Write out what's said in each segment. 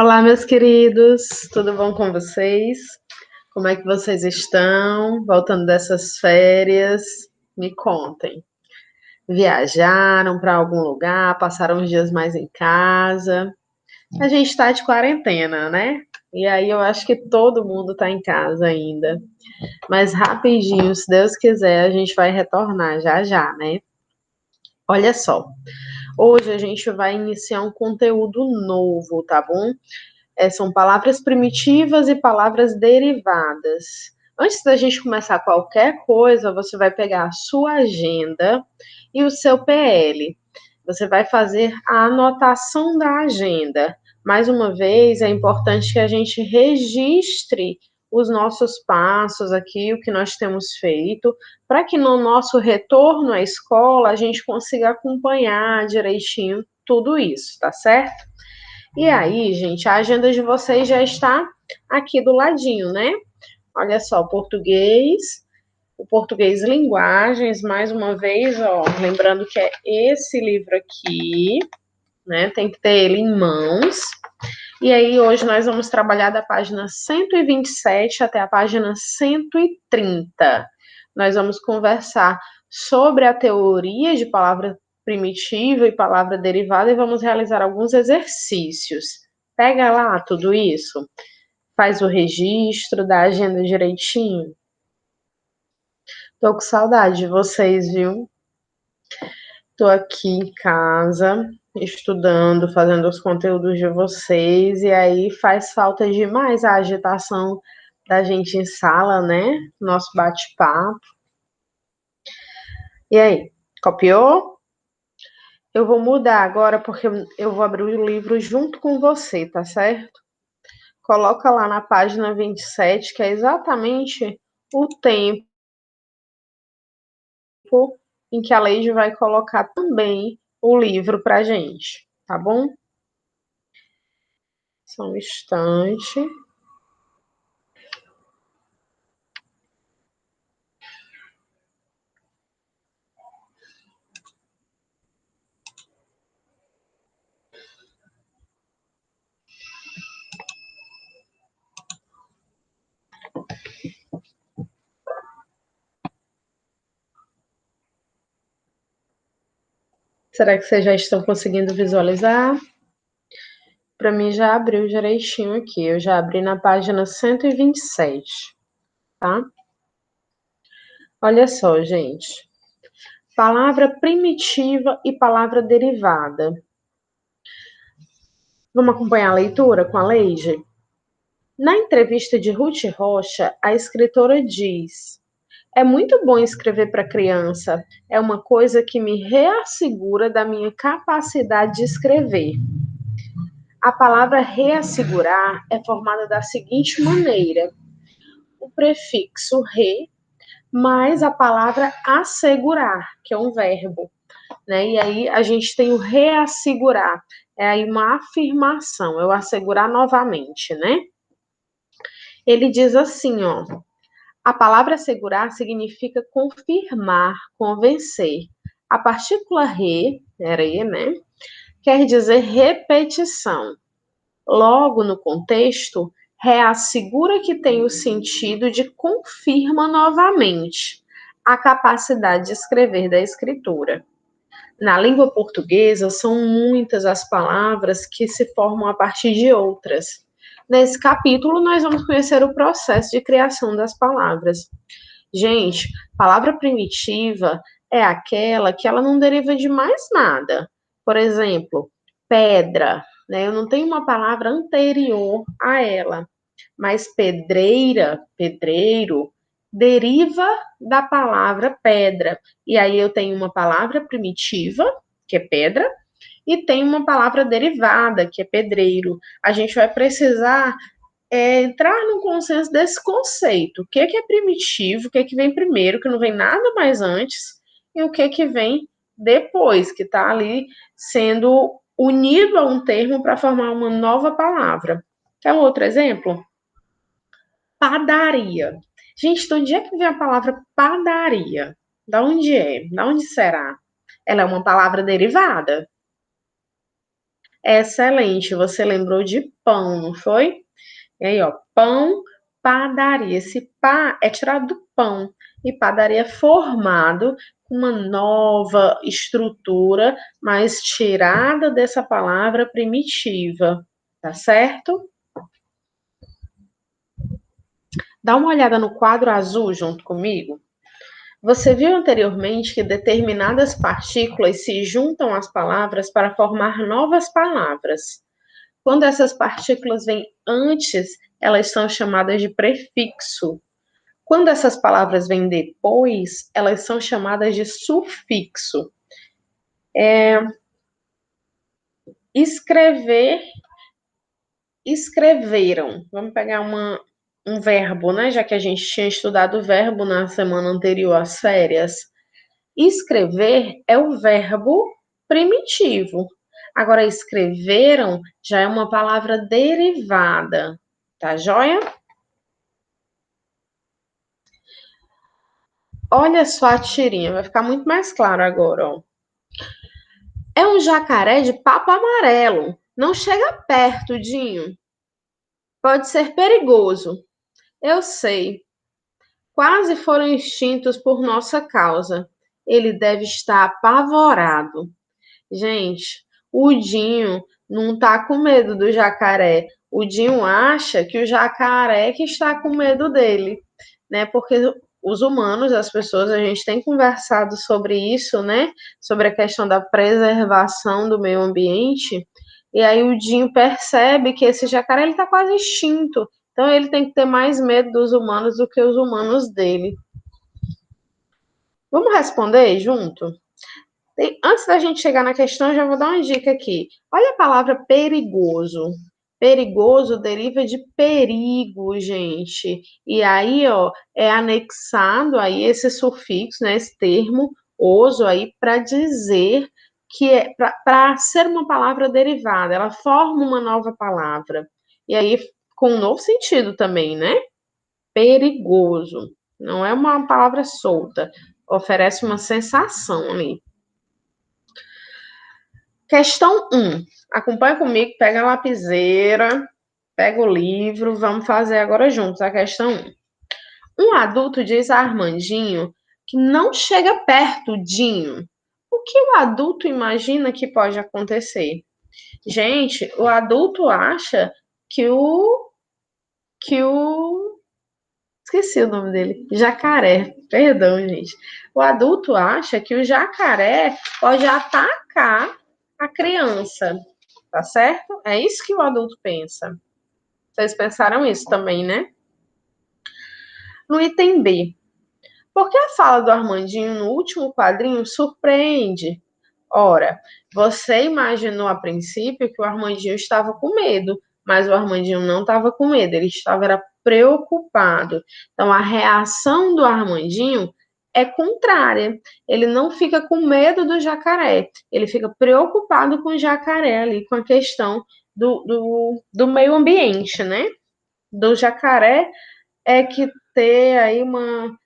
Olá, meus queridos, tudo bom com vocês? Como é que vocês estão? Voltando dessas férias? Me contem. Viajaram para algum lugar? Passaram uns dias mais em casa? A gente está de quarentena, né? E aí eu acho que todo mundo está em casa ainda. Mas rapidinho, se Deus quiser, a gente vai retornar já já, né? Olha só, hoje a gente vai iniciar um conteúdo novo, tá bom? São palavras primitivas e palavras derivadas. Antes da gente começar qualquer coisa, você vai pegar a sua agenda e o seu PL. Você vai fazer a anotação da agenda. Mais uma vez, é importante que a gente registre os nossos passos aqui, o que nós temos feito, para que no nosso retorno à escola a gente consiga acompanhar direitinho tudo isso, tá certo? E aí, gente, a agenda de vocês já está aqui do ladinho, né? Olha só, o português linguagens, mais uma vez, ó, lembrando que é esse livro aqui, né? Tem que ter ele em mãos. E aí, hoje nós vamos trabalhar da página 127 até a página 130. Nós vamos conversar sobre a teoria de palavra primitiva e palavra derivada e vamos realizar alguns exercícios. Pega lá tudo isso, faz o registro da agenda direitinho. Tô com saudade de vocês, viu? Tô aqui em casa, estudando, fazendo os conteúdos de vocês, e aí faz falta demais a agitação da gente em sala, né? Nosso bate-papo. E aí, copiou? Eu vou mudar agora porque eu vou abrir o livro junto com você, tá certo? Coloca lá na página 27, que é exatamente o tempo em que a Leide vai colocar também o livro pra gente, tá bom? Só um instante. Será que vocês já estão conseguindo visualizar? Para mim já abriu direitinho aqui. Eu já abri na página 127, tá? Olha só, gente. Palavra primitiva e palavra derivada. Vamos acompanhar a leitura com a Leide? Na entrevista de Ruth Rocha, a escritora diz: é muito bom escrever para criança. É uma coisa que me reassegura da minha capacidade de escrever. A palavra reassegurar é formada da seguinte maneira: o prefixo re mais a palavra assegurar, que é um verbo, né? E aí a gente tem o reassegurar, é aí uma afirmação, eu assegurar novamente, né? Ele diz assim, ó: a palavra assegurar significa confirmar, convencer. A partícula re, era aí, né? Quer dizer repetição. Logo, no contexto, reassegura que tem o sentido de confirma novamente a capacidade de escrever da escritura. Na língua portuguesa, são muitas as palavras que se formam a partir de outras. Nesse capítulo, nós vamos conhecer o processo de criação das palavras. Gente, palavra primitiva é aquela que ela não deriva de mais nada. Por exemplo, pedra, né? Eu não tenho uma palavra anterior a ela, mas pedreira, pedreiro, deriva da palavra pedra. E aí eu tenho uma palavra primitiva, que é pedra, e tem uma palavra derivada, que é pedreiro. A gente vai precisar entrar no consenso desse conceito. O que é primitivo, o que vem primeiro, que não vem nada mais antes, e o que vem depois, que está ali sendo unido a um termo para formar uma nova palavra. Quer um outro exemplo? Padaria. Gente, de onde é que vem a palavra padaria? Da onde é? Da onde será? Ela é uma palavra derivada. Excelente, você lembrou de pão, não foi? E aí, ó, pão, padaria. Esse pá é tirado do pão e padaria é formado com uma nova estrutura, mas tirada dessa palavra primitiva, tá certo? Dá uma olhada no quadro azul junto comigo. Você viu anteriormente que determinadas partículas se juntam às palavras para formar novas palavras. Quando essas partículas vêm antes, elas são chamadas de prefixo. Quando essas palavras vêm depois, elas são chamadas de sufixo. Escrever, escreveram. Vamos pegar um verbo, né? Já que a gente tinha estudado o verbo na semana anterior às férias. Escrever é o verbo primitivo. Agora, escreveram já é uma palavra derivada. Tá joia? Olha só a tirinha, vai ficar muito mais claro agora, ó. É um jacaré de papo amarelo. Não chega perto, Dinho. Pode ser perigoso. Eu sei. Quase foram extintos por nossa causa. Ele deve estar apavorado. Gente, o Dinho não tá com medo do jacaré. O Dinho acha que o jacaré que está com medo dele, né? Porque os humanos, as pessoas, a gente tem conversado sobre isso, né? Sobre a questão da preservação do meio ambiente. E aí o Dinho percebe que esse jacaré ele tá quase extinto. Então ele tem que ter mais medo dos humanos do que os humanos dele. Vamos responder junto? Antes da gente chegar na questão, eu já vou dar uma dica aqui. Olha a palavra perigoso. Perigoso deriva de perigo, gente. E aí, ó, é anexado aí esse sufixo, né, esse termo oso aí para dizer que é para ser uma palavra derivada, ela forma uma nova palavra. E aí com um novo sentido também, né? Perigoso. Não é uma palavra solta, oferece uma sensação ali. Questão 1. Acompanha comigo, pega a lapiseira, pega o livro, vamos fazer agora juntos a questão 1. Um adulto diz a Armandinho que não chega perto, Dinho. O que o adulto imagina que pode acontecer? Gente, o adulto acha que o esqueci o nome dele, jacaré. Perdão, gente. O adulto acha que o jacaré pode atacar a criança. Tá certo? É isso que o adulto pensa. Vocês pensaram isso também, né? No item B. Por que a fala do Armandinho no último quadrinho surpreende? Ora, você imaginou a princípio que o Armandinho estava com medo, mas o Armandinho não estava com medo, ele estava preocupado. Então, a reação do Armandinho é contrária. Ele não fica com medo do jacaré, ele fica preocupado com o jacaré ali, com a questão do meio ambiente, né? Do jacaré é que ter aí uma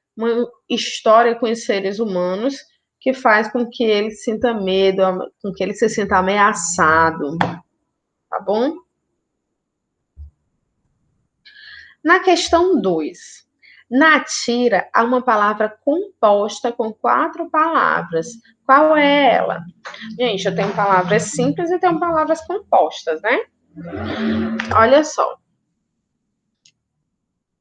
história com os seres humanos que faz com que ele sinta medo, com que ele se sinta ameaçado, tá bom? Na questão 2, na tira há uma palavra composta com 4 palavras. Qual é ela? Gente, eu tenho palavras simples e tenho palavras compostas, né? Olha só.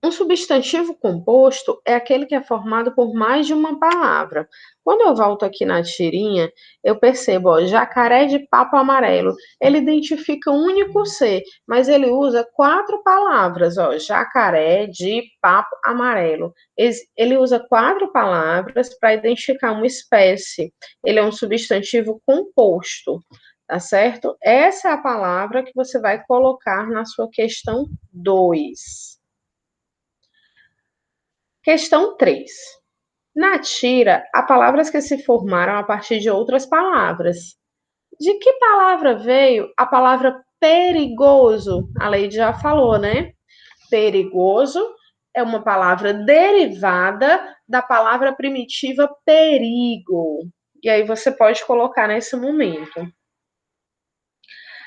Um substantivo composto é aquele que é formado por mais de uma palavra. Quando eu volto aqui na tirinha, eu percebo, ó, jacaré de papo amarelo. Ele identifica um único ser, mas ele usa 4 palavras, ó, jacaré de papo amarelo. Ele usa 4 palavras para identificar uma espécie. Ele é um substantivo composto, tá certo? Essa é a palavra que você vai colocar na sua questão 2. Questão 3. Na tira, há palavras que se formaram a partir de outras palavras. De que palavra veio a palavra perigoso? A Leide já falou, né? Perigoso é uma palavra derivada da palavra primitiva perigo. E aí você pode colocar nesse momento.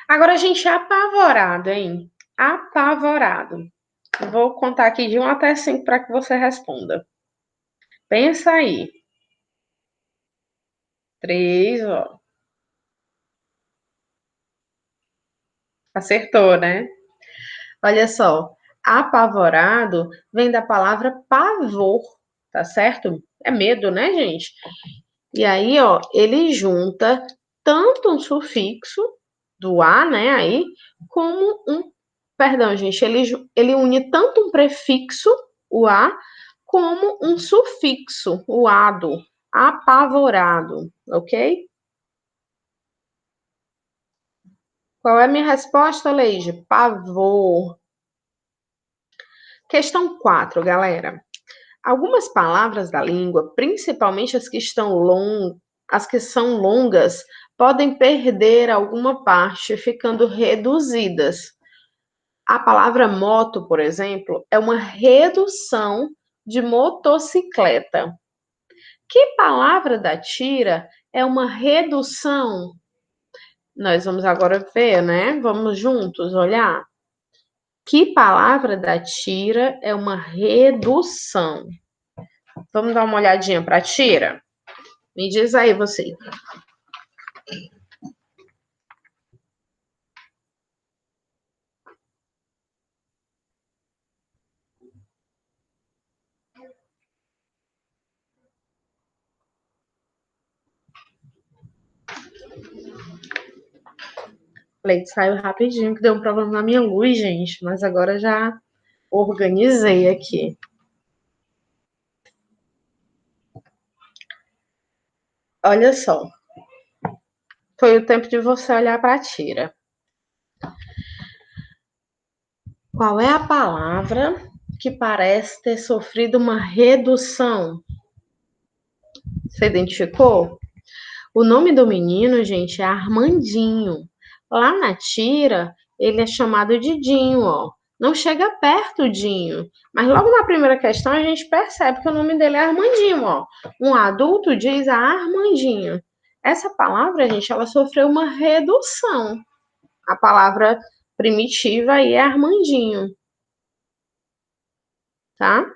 Agora a gente é apavorado, hein? Apavorado. Eu vou contar aqui de 1 até 5 para que você responda. Pensa aí. 3, ó. Acertou, né? Olha só. Apavorado vem da palavra pavor, tá certo? É medo, né, gente? E aí, ó, ele junta tanto um sufixo do a, né, aí, como um, perdão, gente, ele une tanto um prefixo, o a, como um sufixo, o ado, apavorado, ok? Qual é a minha resposta, Leide? Pavor. Questão 4, galera. Algumas palavras da língua, principalmente as que são longas, podem perder alguma parte, ficando reduzidas. A palavra moto, por exemplo, é uma redução de motocicleta. Que palavra da tira é uma redução? Nós vamos agora ver, né? Vamos juntos olhar. Que palavra da tira é uma redução? Vamos dar uma olhadinha para a tira? Me diz aí você. Leite saiu rapidinho, que deu um problema na minha luz, gente. Mas agora já organizei aqui. Olha só. Foi o tempo de você olhar para a tira. Qual é a palavra que parece ter sofrido uma redução? Você identificou? O nome do menino, gente, é Armandinho. Lá na tira, ele é chamado de Dinho, ó. Não chega perto, Dinho. Mas logo na primeira questão, a gente percebe que o nome dele é Armandinho, ó. Um adulto diz a Armandinho. Essa palavra, gente, ela sofreu uma redução. A palavra primitiva aí é Armandinho, tá?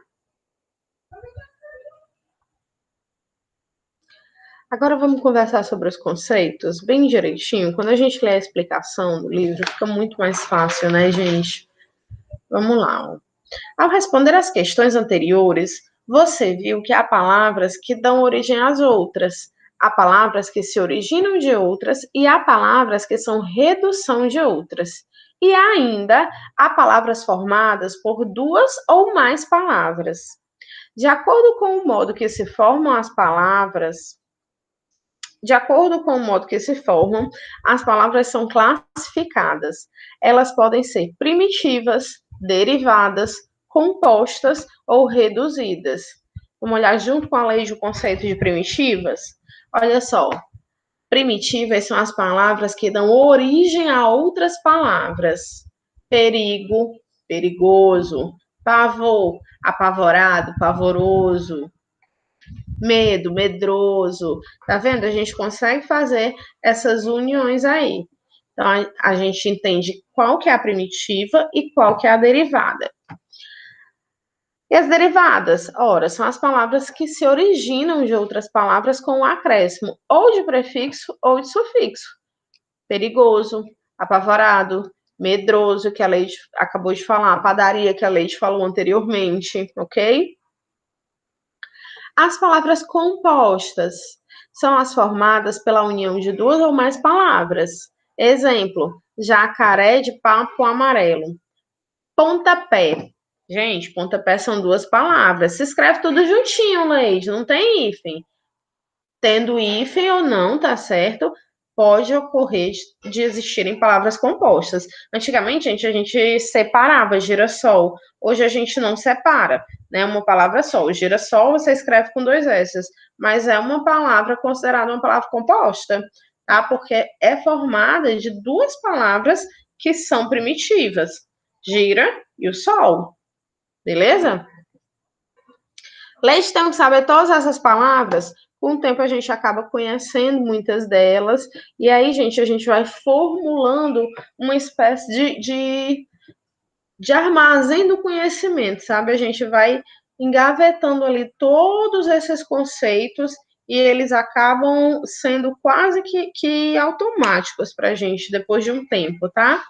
Agora vamos conversar sobre os conceitos bem direitinho. Quando a gente lê a explicação do livro, fica muito mais fácil, né, gente? Vamos lá. Ó. Ao responder às questões anteriores, você viu que há palavras que dão origem às outras, há palavras que se originam de outras e há palavras que são redução de outras. E ainda há palavras formadas por duas ou mais palavras. De acordo com o modo que se formam as palavras, de acordo com o modo que se formam, as palavras são classificadas. Elas podem ser primitivas, derivadas, compostas ou reduzidas. Vamos olhar junto com a lei do conceito de primitivas? Olha só, primitivas são as palavras que dão origem a outras palavras. Perigo, perigoso, pavor, apavorado, pavoroso, medo, medroso. Tá vendo? A gente consegue fazer essas uniões aí. Então, a gente entende qual que é a primitiva e qual que é a derivada. E as derivadas, ora, são as palavras que se originam de outras palavras com um acréscimo ou de prefixo ou de sufixo. Perigoso, apavorado, medroso, que a Leite acabou de falar, padaria, que a Leite falou anteriormente, ok? As palavras compostas são as formadas pela união de duas ou mais palavras. Exemplo, jacaré de papo amarelo. Pontapé. Gente, pontapé são duas palavras. Se escreve tudo juntinho, Leide, não tem hífen. Tendo hífen ou não, tá certo? Pode ocorrer de existirem palavras compostas. Antigamente, a gente separava girassol. Hoje a gente não separa, né? Uma palavra só. O girassol você escreve com 2 S, mas é uma palavra considerada uma palavra composta, tá? Porque é formada de duas palavras que são primitivas: gira e o sol. Beleza? Leite tem que saber todas essas palavras Com o tempo a gente acaba conhecendo muitas delas, e aí, gente, a gente vai formulando uma espécie de armazém do conhecimento, sabe? A gente vai engavetando ali todos esses conceitos e eles acabam sendo quase que automáticos para a gente depois de um tempo, tá?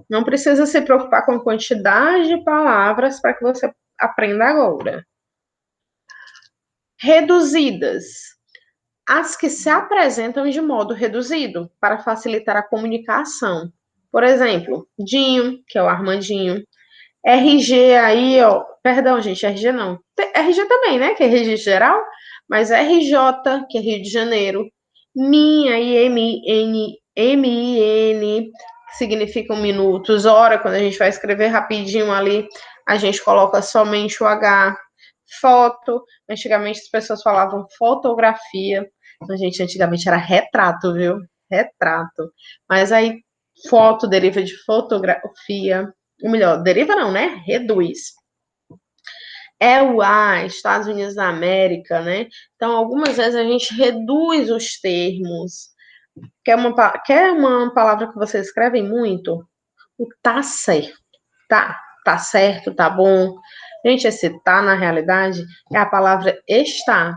Não precisa se preocupar com a quantidade de palavras para que você aprenda agora. Reduzidas. As que se apresentam de modo reduzido para facilitar a comunicação. Por exemplo, Dinho, que é o Armandinho. RG aí, ó. Perdão, gente, RG não. RG também, né? Que é registro geral. Mas RJ, que é Rio de Janeiro. Minha, MIN, que significam minutos. Hora, quando a gente vai escrever rapidinho ali, a gente coloca somente o H. Foto. Antigamente as pessoas falavam fotografia. A gente, antigamente era retrato, viu? Retrato. Mas aí, foto deriva de fotografia. Ou melhor, deriva não, né? Reduz. É o A, Estados Unidos da América, né? Então, algumas vezes a gente reduz os termos. Quer uma palavra que vocês escrevem muito? O tá certo. Tá certo, tá bom. Gente, esse tá, na realidade, é a palavra está.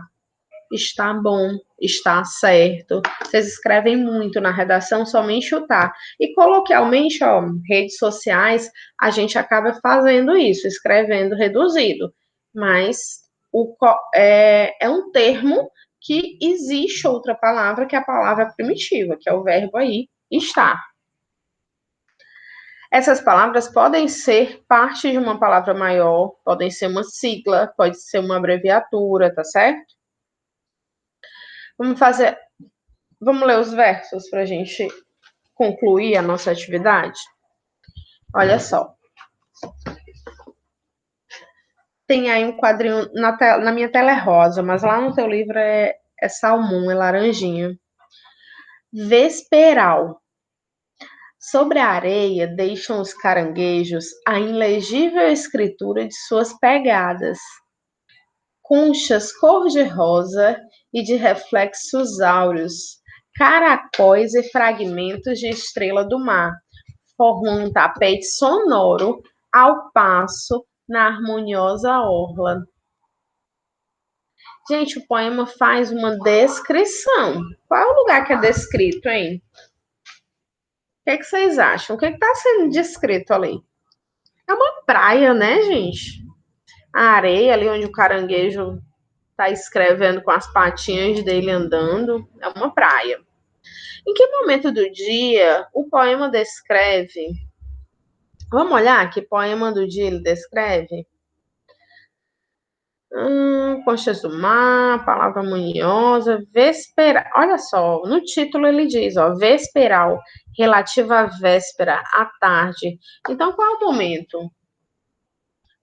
Está bom, está certo. Vocês escrevem muito na redação, somente o tá. E coloquialmente, ó, redes sociais, a gente acaba fazendo isso, escrevendo reduzido. Mas é um termo que existe outra palavra, que é a palavra primitiva, que é o verbo aí, estar. Essas palavras podem ser parte de uma palavra maior, podem ser uma sigla, pode ser uma abreviatura, tá certo? Vamos ler os versos para a gente concluir a nossa atividade? Olha só. Tem aí um quadrinho, na minha tela é rosa, mas lá no teu livro é salmão, é laranjinha. Vesperal. Sobre a areia deixam os caranguejos a ilegível escritura de suas pegadas. Conchas cor-de-rosa e de reflexos áureos, caracóis e fragmentos de estrela do mar, formam um tapete sonoro ao passo na harmoniosa orla. Gente, o poema faz uma descrição. Qual é o lugar que é descrito, hein? O que vocês acham? O que está sendo descrito ali? É uma praia, né, gente? A areia ali onde o caranguejo está escrevendo com as patinhas dele andando. É uma praia. Em que momento do dia o poema descreve? Vamos olhar que poema do dia ele descreve? Conchas do mar, palavra harmoniosa, vesperal. Olha só, no título ele diz, ó, vesperal, relativa à véspera, à tarde. Então, qual é o momento?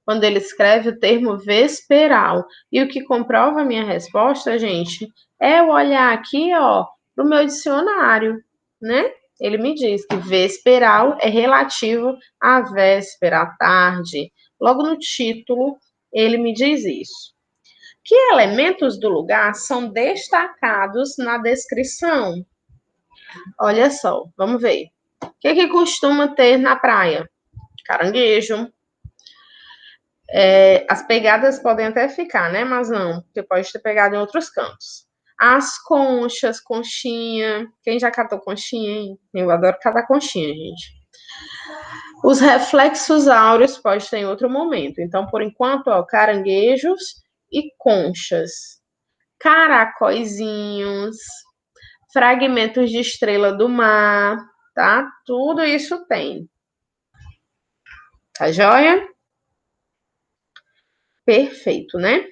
Quando ele escreve o termo vesperal. E o que comprova a minha resposta, gente, é eu olhar aqui, ó, pro meu dicionário, né? Ele me diz que vesperal é relativo à véspera, à tarde. Logo no título, ele me diz isso. Que elementos do lugar são destacados na descrição? Olha só, vamos ver. O que costuma ter na praia? Caranguejo. As pegadas podem até ficar, né? Mas não, porque pode ter pegado em outros cantos. As conchas, conchinha. Quem já catou conchinha, hein? Eu adoro catar conchinha, gente. Os reflexos áureos pode ter em outro momento. Então, por enquanto, ó, caranguejos e conchas. Caracóizinhos, fragmentos de estrela do mar, tá? Tudo isso tem. Tá joia? Perfeito, né?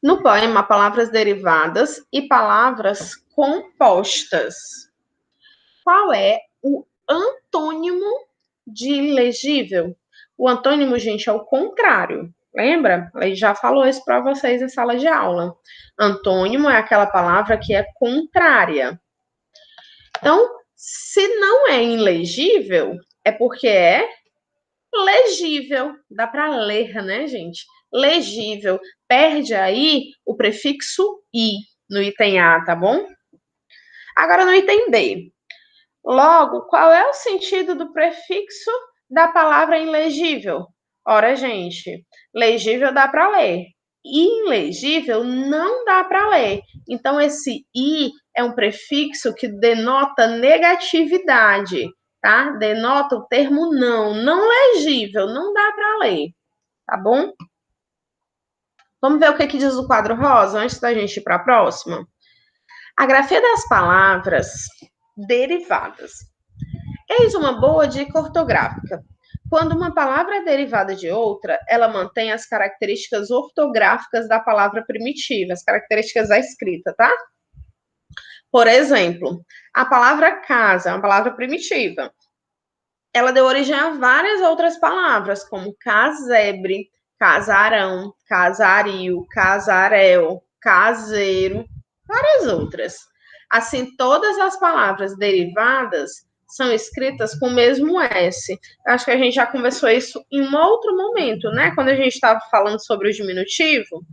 No poema, palavras derivadas e palavras compostas. Qual é o antônimo de ilegível? O antônimo, gente, é o contrário. Lembra? Ele já falou isso para vocês em sala de aula. Antônimo é aquela palavra que é contrária. Então, se não é ilegível, é porque é legível. Dá para ler, né, gente? Legível. Perde aí o prefixo i, no item A, tá bom? Agora no item B. Logo, qual é o sentido do prefixo da palavra ilegível? Ora, gente, legível dá para ler. Ilegível não dá para ler. Então, esse I é um prefixo que denota negatividade, tá? Denota o termo não legível, não dá para ler, tá bom? Vamos ver o que diz o quadro rosa antes da gente ir para a próxima? A grafia das palavras derivadas. Eis uma boa dica ortográfica. Quando uma palavra é derivada de outra, ela mantém as características ortográficas da palavra primitiva, as características da escrita, tá? Por exemplo, a palavra casa é uma palavra primitiva. Ela deu origem a várias outras palavras, como casebre, casarão, casario, casarel, caseiro, várias outras. Assim, todas as palavras derivadas são escritas com o mesmo S. Acho que a gente já conversou isso em um outro momento, né? Quando a gente estava falando sobre o diminutivo.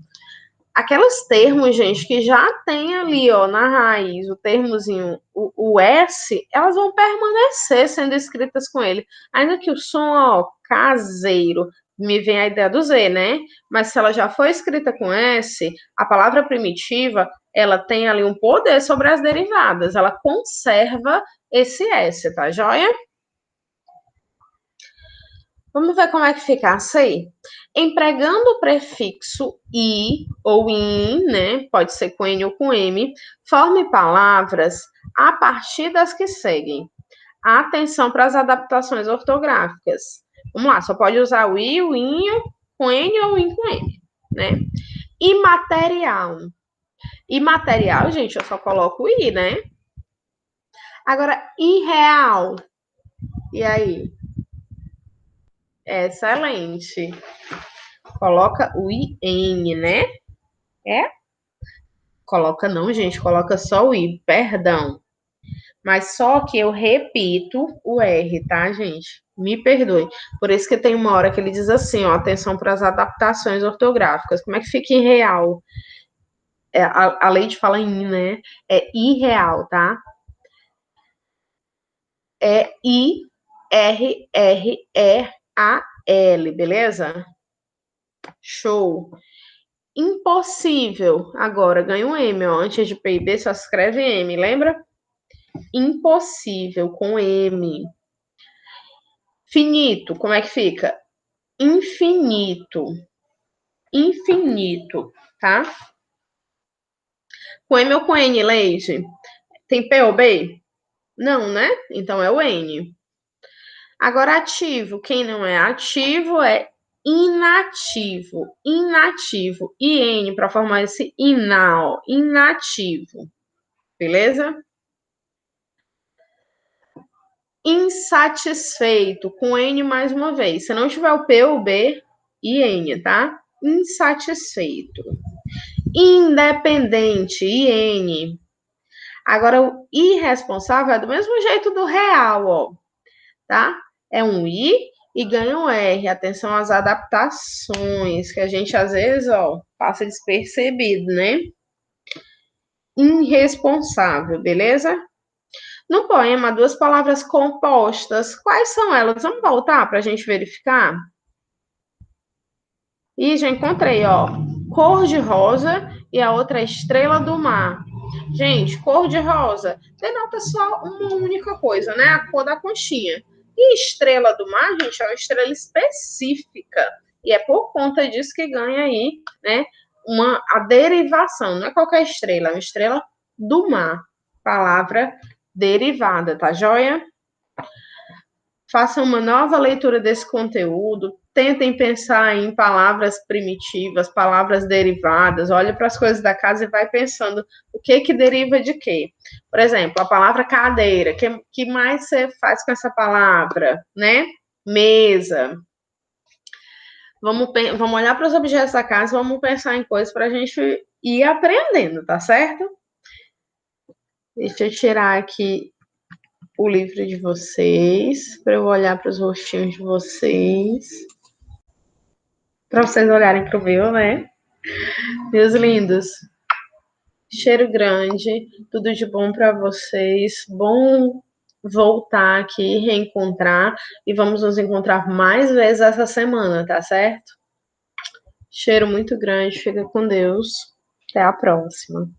Aqueles termos, gente, que já tem ali, ó, na raiz, o termozinho, o S, elas vão permanecer sendo escritas com ele. Ainda que o som, ó, caseiro, me vem a ideia do Z, né? Mas se ela já foi escrita com S, a palavra primitiva, ela tem ali um poder sobre as derivadas. Ela conserva esse S, tá joia? Vamos ver como é que fica assim. Empregando o prefixo i ou in, né? Pode ser com n ou com m, forme palavras a partir das que seguem. Atenção para as adaptações ortográficas. Vamos lá, só pode usar o i, o in com n ou in com m, né? Imaterial. Imaterial, gente, eu só coloco o i, né? Agora, irreal. E aí? Excelente. Coloca o IN, né? É? Coloca não, gente. Coloca só o I, perdão. Mas só que eu repito o R, tá, gente? Me perdoe. Por isso que tem uma hora que ele diz assim, ó, atenção para as adaptações ortográficas. Como é que fica em real? A lei de fala em, né? É irreal, tá? É I-R-R-E-A-L, beleza? Show. Impossível. Agora, ganha um M, ó. Antes de P e B, só escreve M, lembra? Impossível, com M. Finito, como é que fica? Infinito. Infinito, tá? Com M ou com N, Leite? Tem P ou B? Não, né? Então é o N. Agora, ativo. Quem não é ativo é inativo. Inativo. IN, para formar esse INA, inativo. Beleza? Insatisfeito, com N mais uma vez. Se não tiver o P, o B e N, tá? Insatisfeito. Independente, IN. Agora, o irresponsável é do mesmo jeito do real, ó. Tá? É um I e ganha um R. Atenção às adaptações, que a gente às vezes, ó, passa despercebido, né? Irresponsável, beleza? No poema, duas palavras compostas. Quais são elas? Vamos voltar para a gente verificar? Ih, já encontrei, ó. Cor de rosa e a outra é estrela do mar. Gente, cor de rosa denota só uma única coisa, né? A cor da conchinha. E estrela do mar, gente, é uma estrela específica. E é por conta disso que ganha aí, né? A derivação. Não é qualquer estrela, é uma estrela do mar. Palavra derivada, tá joia? Façam uma nova leitura desse conteúdo, tentem pensar em palavras primitivas, palavras derivadas, olhe para as coisas da casa e vai pensando o que deriva de quê. Por exemplo, a palavra cadeira, que mais você faz com essa palavra, né? Mesa. Vamos olhar para os objetos da casa, vamos pensar em coisas para a gente ir aprendendo, tá certo? Deixa eu tirar aqui o livro de vocês, para eu olhar para os rostinhos de vocês. Para vocês olharem para o meu, né? Meus lindos. Cheiro grande, tudo de bom para vocês. Bom voltar aqui, reencontrar e vamos nos encontrar mais vezes essa semana, tá certo? Cheiro muito grande, fica com Deus. Até a próxima.